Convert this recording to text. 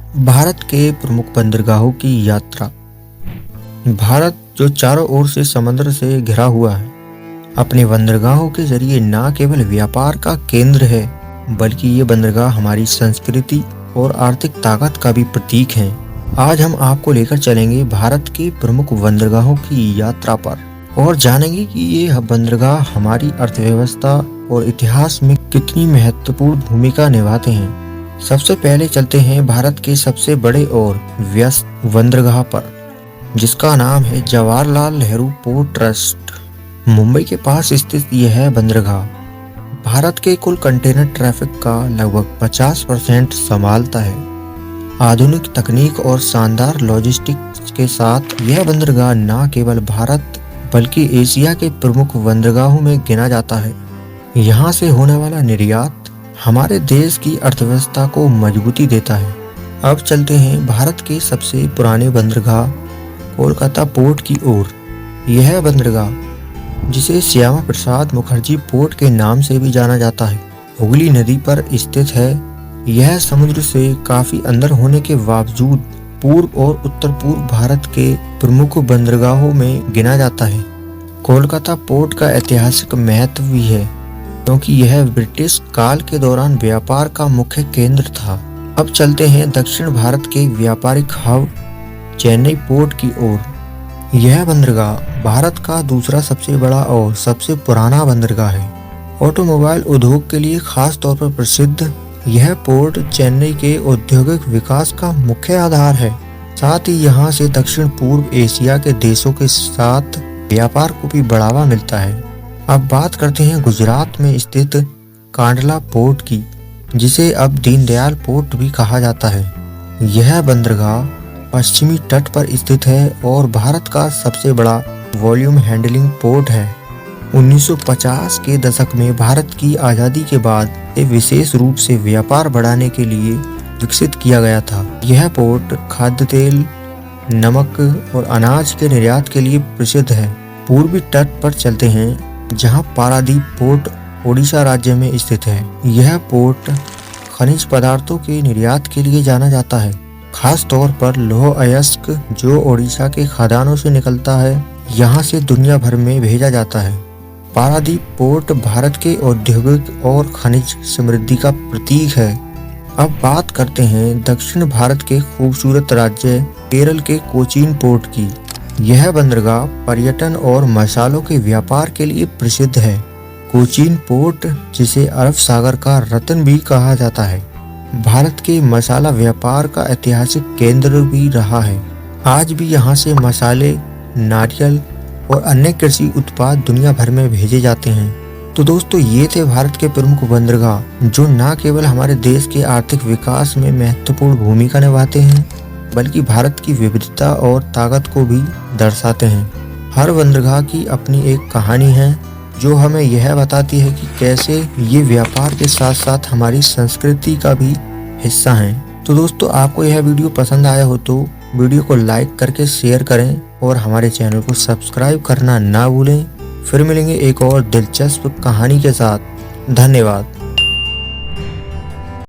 भारत के प्रमुख बंदरगाहों की यात्रा। भारत, जो चारों ओर से समुद्र से घिरा हुआ है, अपने बंदरगाहों के जरिए न केवल व्यापार का केंद्र है, बल्कि ये बंदरगाह हमारी संस्कृति और आर्थिक ताकत का भी प्रतीक हैं। आज हम आपको लेकर चलेंगे भारत के प्रमुख बंदरगाहों की यात्रा पर और जानेंगे कि ये बंदरगाह हमारी अर्थव्यवस्था और इतिहास में कितनी महत्वपूर्ण भूमिका निभाते हैं। सबसे पहले चलते हैं भारत के सबसे बड़े और व्यस्त बंदरगाह पर, जिसका नाम है जवाहरलाल नेहरू पोर्ट ट्रस्ट। मुंबई के पास स्थित यह बंदरगाह भारत के कुल कंटेनर ट्रैफिक का लगभग 50% संभालता है। आधुनिक तकनीक और शानदार लॉजिस्टिक्स के साथ यह बंदरगाह न केवल भारत बल्कि एशिया के प्रमुख बंदरगाहों में गिना जाता है। यहाँ से होने वाला निर्यात हमारे देश की अर्थव्यवस्था को मजबूती देता है। अब चलते हैं भारत के सबसे पुराने बंदरगाह कोलकाता पोर्ट की ओर। यह बंदरगाह, जिसे श्यामा प्रसाद मुखर्जी पोर्ट के नाम से भी जाना जाता है, हुगली नदी पर स्थित है। यह समुद्र से काफी अंदर होने के बावजूद पूर्व और उत्तर पूर्व भारत के प्रमुख बंदरगाहों में गिना जाता है। कोलकाता पोर्ट का ऐतिहासिक महत्व भी है, क्योंकि यह ब्रिटिश काल के दौरान व्यापार का मुख्य केंद्र था। अब चलते हैं दक्षिण भारत के व्यापारिक हब चेन्नई पोर्ट की ओर। यह बंदरगाह भारत का दूसरा सबसे बड़ा और सबसे पुराना बंदरगाह है। ऑटोमोबाइल उद्योग के लिए खास तौर पर प्रसिद्ध यह पोर्ट चेन्नई के औद्योगिक विकास का मुख्य आधार है। साथ ही यहाँ से दक्षिण पूर्व एशिया के देशों के साथ व्यापार को भी बढ़ावा मिलता है। अब बात करते हैं गुजरात में स्थित कांडला पोर्ट की, जिसे अब दीनदयाल पोर्ट भी कहा जाता है। यह बंदरगाह पश्चिमी तट पर स्थित है और भारत का सबसे बड़ा वॉल्यूम हैंडलिंग पोर्ट है। 1950 के दशक में भारत की आज़ादी के बाद ये विशेष रूप से व्यापार बढ़ाने के लिए विकसित किया गया था। यह पोर्ट खाद्य तेल, नमक और अनाज के निर्यात के लिए प्रसिद्ध है। पूर्वी तट पर चलते हैं, जहां पारादीप पोर्ट ओडिशा राज्य में स्थित है। यह पोर्ट खनिज पदार्थों के निर्यात के लिए जाना जाता है, खास तौर पर लौह अयस्क, जो ओडिशा के खदानों से निकलता है, यहां से दुनिया भर में भेजा जाता है। पारादीप पोर्ट भारत के औद्योगिक और खनिज समृद्धि का प्रतीक है। अब बात करते हैं दक्षिण भारत के खूबसूरत राज्य केरल के कोचीन पोर्ट की। यह बंदरगाह पर्यटन और मसालों के व्यापार के लिए प्रसिद्ध है। कोचीन पोर्ट, जिसे अरब सागर का रत्न भी कहा जाता है, भारत के मसाला व्यापार का ऐतिहासिक केंद्र भी रहा है। आज भी यहाँ से मसाले, नारियल और अन्य कृषि उत्पाद दुनिया भर में भेजे जाते हैं। तो दोस्तों, ये थे भारत के प्रमुख बंदरगाह, जो न केवल हमारे देश के आर्थिक विकास में महत्वपूर्ण भूमिका निभाते हैं, बल्कि भारत की विविधता और ताकत को भी दर्शाते हैं। हर बंदरगाह की अपनी एक कहानी है, जो हमें यह बताती है कि कैसे ये व्यापार के साथ साथ हमारी संस्कृति का भी हिस्सा हैं। तो दोस्तों, आपको यह वीडियो पसंद आया हो तो वीडियो को लाइक करके शेयर करें और हमारे चैनल को सब्सक्राइब करना ना भूलें। फिर मिलेंगे एक और दिलचस्प कहानी के साथ। धन्यवाद।